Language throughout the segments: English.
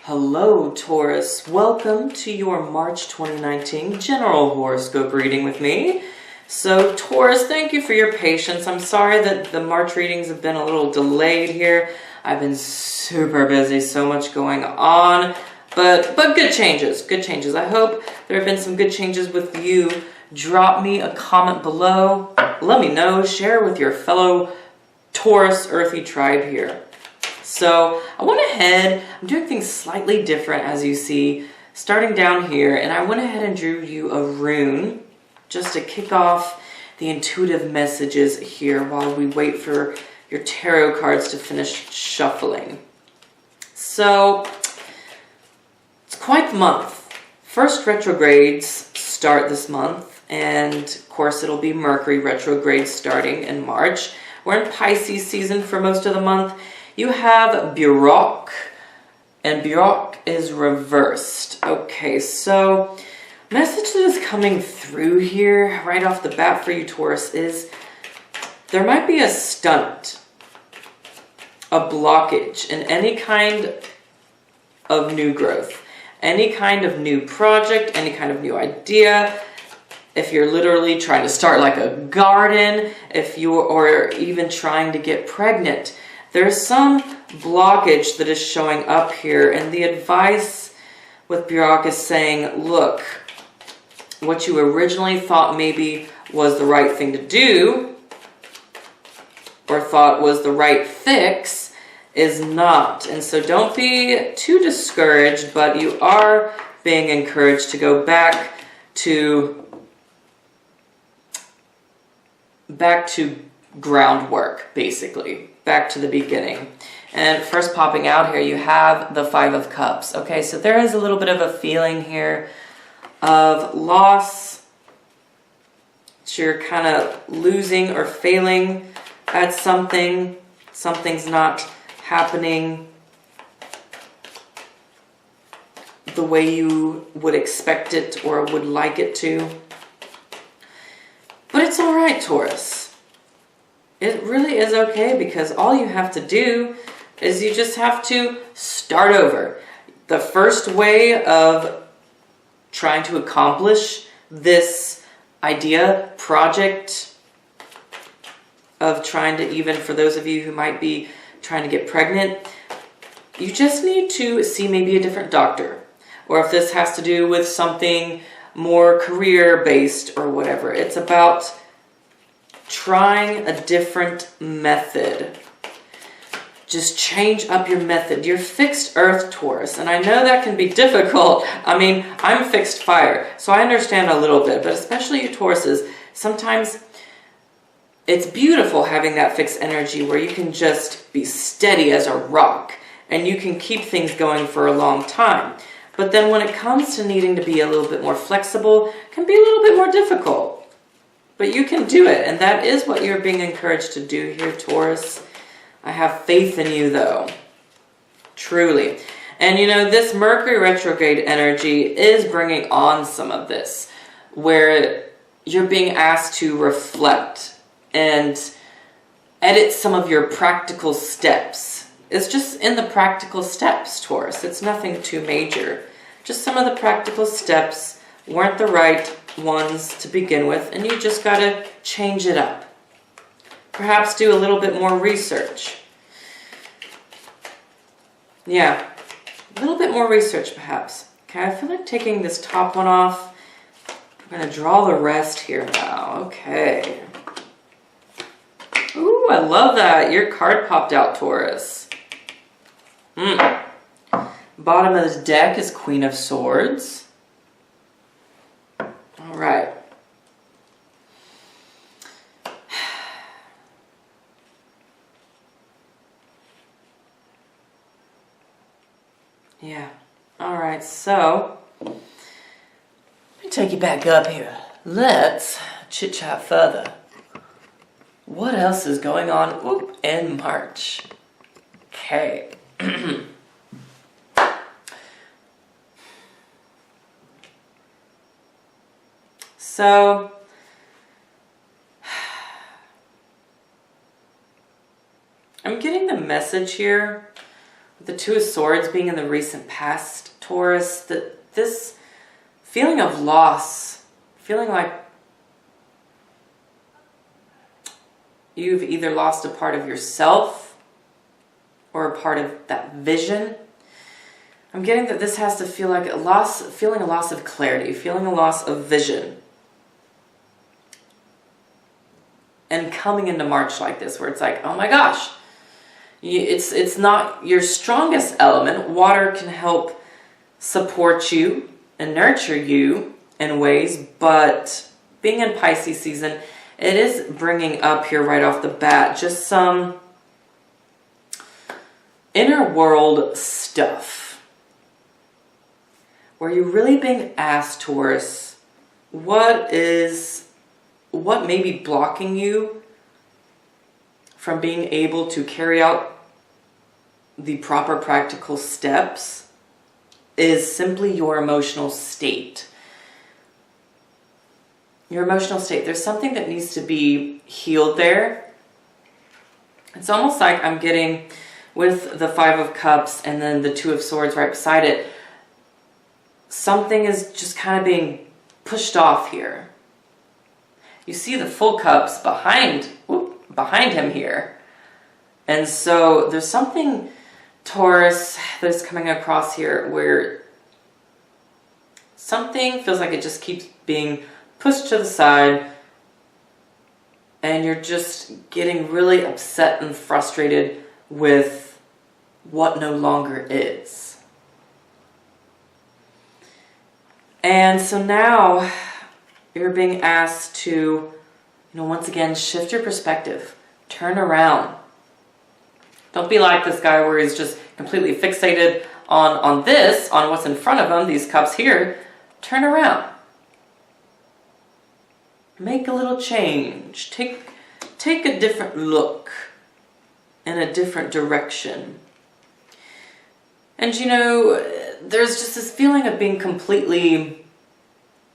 Hello, Taurus. Welcome to your March 2019 general horoscope reading with me. So, Taurus, thank you for your patience. I'm sorry that the March readings have been a little delayed here. I've been super busy, so much going on, but good changes, good changes. I hope there have been some good changes with you. Drop me a comment below. Let me know. Share with your fellow Taurus earthy tribe here. So I went ahead, I'm doing things slightly different as you see, starting down here, and I went ahead and drew you a rune just to kick off the intuitive messages here while we wait for your tarot cards to finish shuffling. So it's quite the month. First retrogrades start this month, and of course it'll be Mercury retrograde starting in March. We're in Pisces season for most of the month. You have Burok, and Burok is reversed. Okay, so message that is coming through here right off the bat for you, Taurus, is there might be a stunt, a blockage in any kind of new growth, any kind of new project, any kind of new idea. If you're literally trying to start like a garden, or even trying to get pregnant, there's some blockage that is showing up here, and the advice with Burok is saying, look, what you originally thought maybe was the right thing to do, or thought was the right fix, is not. And so don't be too discouraged, but you are being encouraged to go back to groundwork, basically. Back to the beginning. And first popping out here, you have the Five of Cups. Okay, so there is a little bit of a feeling here of loss. So you're kind of losing or failing at something. Something's not happening the way you would expect it or would like it to. But it's all right, Taurus. It really is okay, because all you have to do is you just have to start over. The first way of trying to accomplish this idea, project, of trying to, even for those of you who might be trying to get pregnant, you just need to see maybe a different doctor. Or if this has to do with something more career-based or whatever, it's about trying a different method. Just change up your method. You're fixed earth, Taurus, and I know that can be difficult. I mean, I'm fixed fire, so I understand a little bit, but especially you Tauruses, sometimes it's beautiful having that fixed energy where you can just be steady as a rock and you can keep things going for a long time. But then when it comes to needing to be a little bit more flexible, it can be a little bit more difficult. But you can do it, and that is what you're being encouraged to do here, Taurus. I have faith in you, though. Truly. And you know, this Mercury retrograde energy is bringing on some of this, where you're being asked to reflect and edit some of your practical steps. It's just in the practical steps, Taurus. It's nothing too major. Just some of the practical steps weren't the right ones to begin with, and you just got to change it up. Perhaps do a little bit more research. Yeah, a little bit more research perhaps. Okay, I feel like taking this top one off. I'm going to draw the rest here now. Okay. Ooh, I love that. Your card popped out, Taurus. Bottom of this deck is Queen of Swords. All right. Yeah. All right. So, let me take you back up here. Let's chit-chat further. What else is going on in March? Okay. So, I'm getting the message here the Two of Swords being in the recent past, Taurus, that this feeling of loss, feeling like you've either lost a part of yourself or a part of that vision. I'm getting that this has to feel like a loss, feeling a loss of clarity, feeling a loss of vision. And coming into March like this, where it's like, oh my gosh, it's not your strongest element. Water can help support you and nurture you in ways, but being in Pisces season, it is bringing up here right off the bat just some inner world stuff where you're really being asked, Taurus, what may be blocking you from being able to carry out the proper practical steps is simply your emotional state. Your emotional state. There's something that needs to be healed there. It's almost like I'm getting with the Five of Cups and then the Two of Swords right beside it. Something is just kind of being pushed off here. You see the full cups behind him here. And so there's something, Taurus, that's coming across here where something feels like it just keeps being pushed to the side and you're just getting really upset and frustrated with what no longer is. And so now you're being asked to, once again, shift your perspective. Turn around. Don't be like this guy where he's just completely fixated on what's in front of him, these cups here. Turn around. Make a little change. Take a different look in a different direction. And there's just this feeling of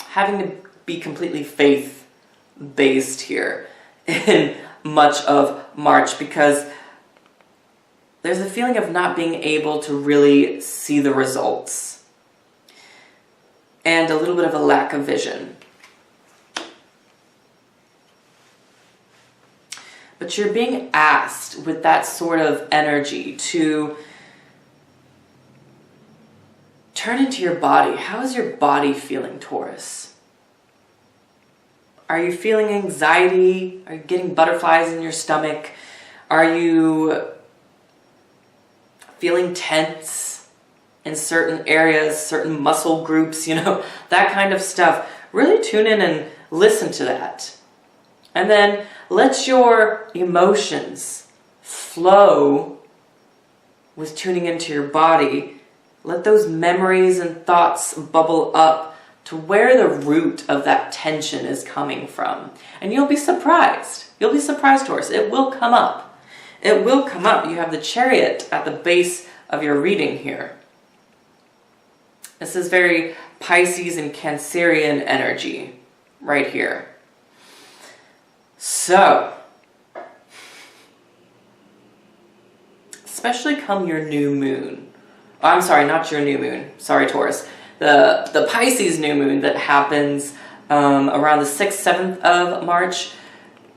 having to be completely faith-based here in much of March, because there's a feeling of not being able to really see the results and a little bit of a lack of vision. But you're being asked with that sort of energy to turn into your body. How is your body feeling, Taurus? Are you feeling anxiety? Are you getting butterflies in your stomach? Are you feeling tense in certain areas, certain muscle groups, that kind of stuff? Really tune in and listen to that. And then let your emotions flow with tuning into your body. Let those memories and thoughts bubble up to where the root of that tension is coming from. And you'll be surprised. You'll be surprised, Taurus. It will come up. It will come up. You have the Chariot at the base of your reading here. This is very Pisces and Cancerian energy right here. So, especially come your new moon. Oh, I'm sorry, not your new moon. Sorry, Taurus. The Pisces new moon that happens around the 6th, 7th of March.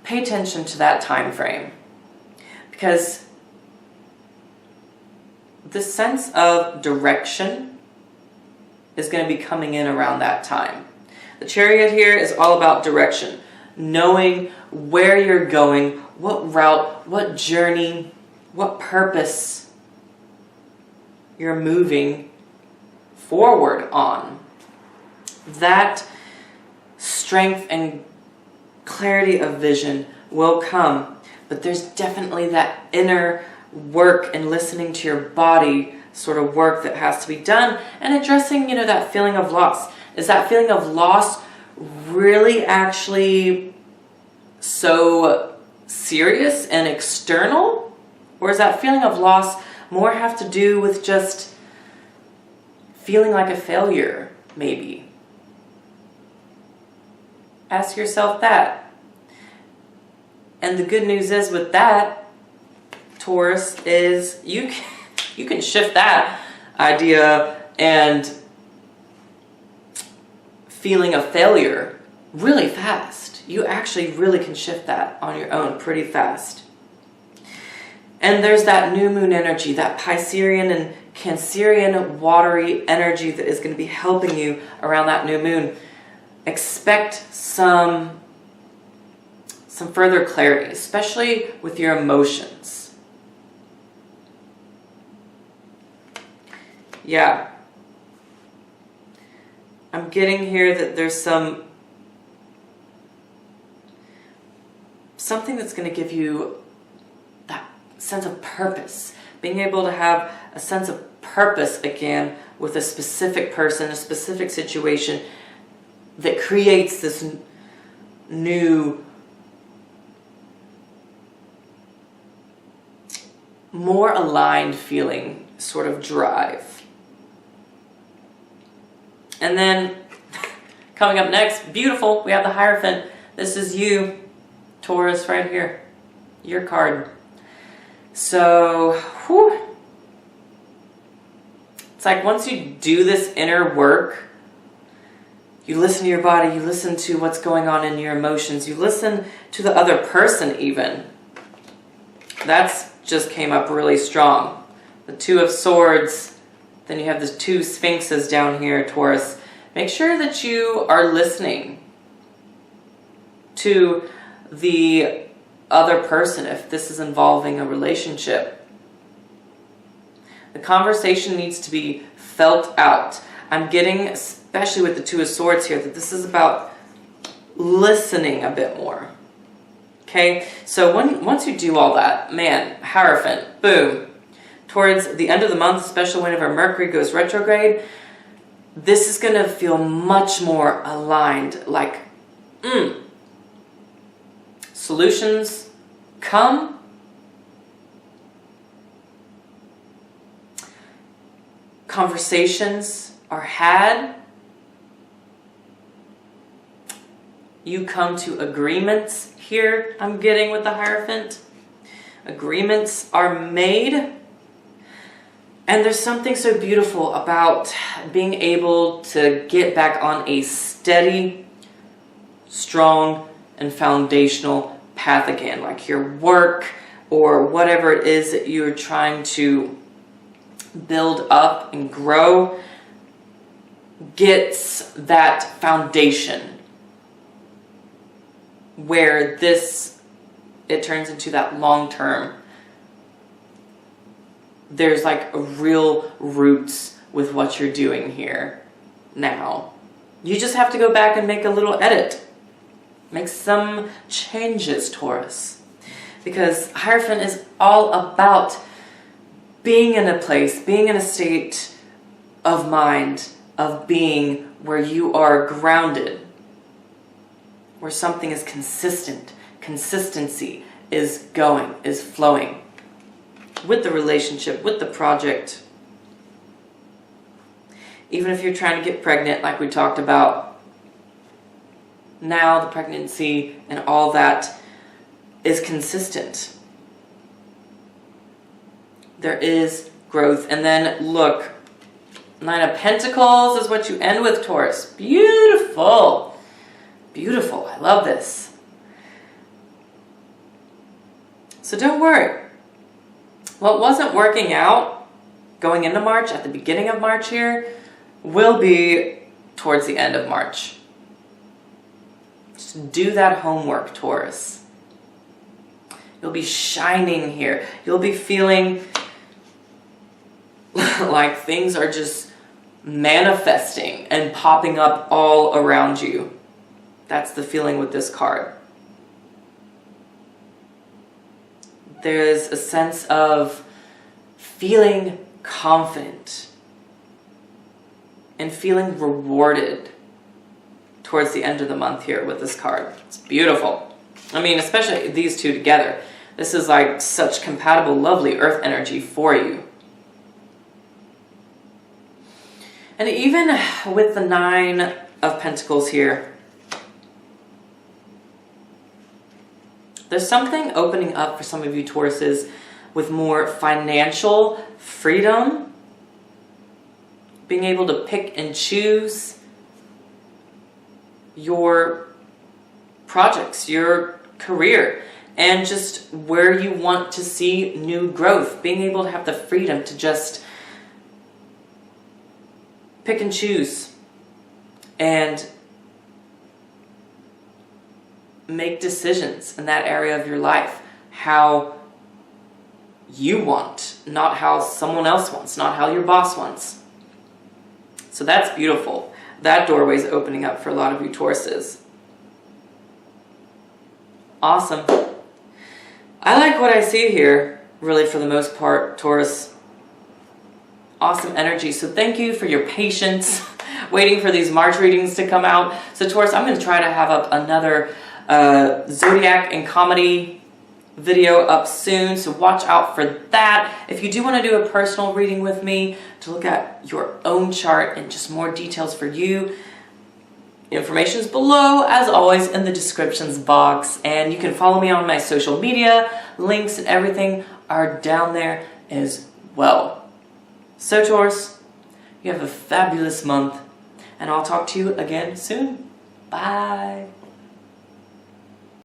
Pay attention to that time frame. Because the sense of direction is going to be coming in around that time. The Chariot here is all about direction. Knowing where you're going, what route, what journey, what purpose you're moving forward on. That strength and clarity of vision will come, but there's definitely that inner work and listening to your body sort of work that has to be done, and addressing, that feeling of loss. Is that feeling of loss really actually so serious and external? Or does that feeling of loss more have to do with just feeling like a failure, maybe? Ask yourself that. And the good news is with that, Taurus, is you can shift that idea and feeling of failure really fast. You actually really can shift that on your own pretty fast. And there's that new moon energy, that Piscean and Cancerian watery energy that is going to be helping you around that new moon. Expect some further clarity, especially with your emotions. Yeah. I'm getting here that there's something that's going to give you that sense of purpose. Being able to have a sense of purpose again with a specific person, a specific situation that creates this new, more aligned feeling, sort of drive. And then coming up next, beautiful, we have the Hierophant. This is you, Taurus, right here. Your card. So, whew. It's like once you do this inner work, you listen to your body, you listen to what's going on in your emotions, you listen to the other person even. That's just came up really strong. The Two of Swords, then you have the two Sphinxes down here, Taurus. Make sure that you are listening to the other person if this is involving a relationship. The conversation needs to be felt out. I'm getting, especially with the Two of Swords here, that this is about listening a bit more. Okay, so once you do all that, man, Hierophant, boom. Towards the end of the month, especially whenever Mercury goes retrograde, this is going to feel much more aligned, like, solutions come. Conversations are had. You come to agreements here, I'm getting with the Hierophant. Agreements are made. And there's something so beautiful about being able to get back on a steady, strong, and foundational path again, like your work or whatever it is that you're trying to build up and grow gets that foundation where it turns into that long term. There's like real roots with what you're doing here now. You just have to go back and make a little edit. Make some changes, Taurus. Because Hierophant is all about being in a place, being in a state of mind, of being where you are grounded, where something is consistent. Consistency is going, is flowing. With the relationship, with the project. Even if you're trying to get pregnant, like we talked about, now the pregnancy and all that is consistent. There is growth. And then look, Nine of Pentacles is what you end with, Taurus. Beautiful. Beautiful. I love this. So don't worry. What wasn't working out going into March, at the beginning of March here, will be towards the end of March. Just do that homework, Taurus. You'll be shining here. You'll be feeling like things are just manifesting and popping up all around you. That's the feeling with this card. There's a sense of feeling confident and feeling rewarded towards the end of the month here with this card. It's beautiful. I mean, especially these two together. This is like such compatible, lovely earth energy for you. And even with the Nine of Pentacles here, there's something opening up for some of you Tauruses with more financial freedom, being able to pick and choose your projects, your career, and just where you want to see new growth, being able to have the freedom to just pick and choose and make decisions in that area of your life how you want, not how someone else wants, not how your boss wants. So that's beautiful. That doorway is opening up for a lot of you Tauruses. Awesome. I like what I see here, really, for the most part, Taurus. Awesome energy. So thank you for your patience waiting for these March readings to come out. So Taurus, I'm going to try to have up another Zodiac and comedy video up soon, so watch out for that. If you do want to do a personal reading with me to look at your own chart and just more details for you, information is below, as always, in the descriptions box, and you can follow me on my social media. Links and everything are down there as well. So Taurus, you have a fabulous month, and I'll talk to you again soon. Bye.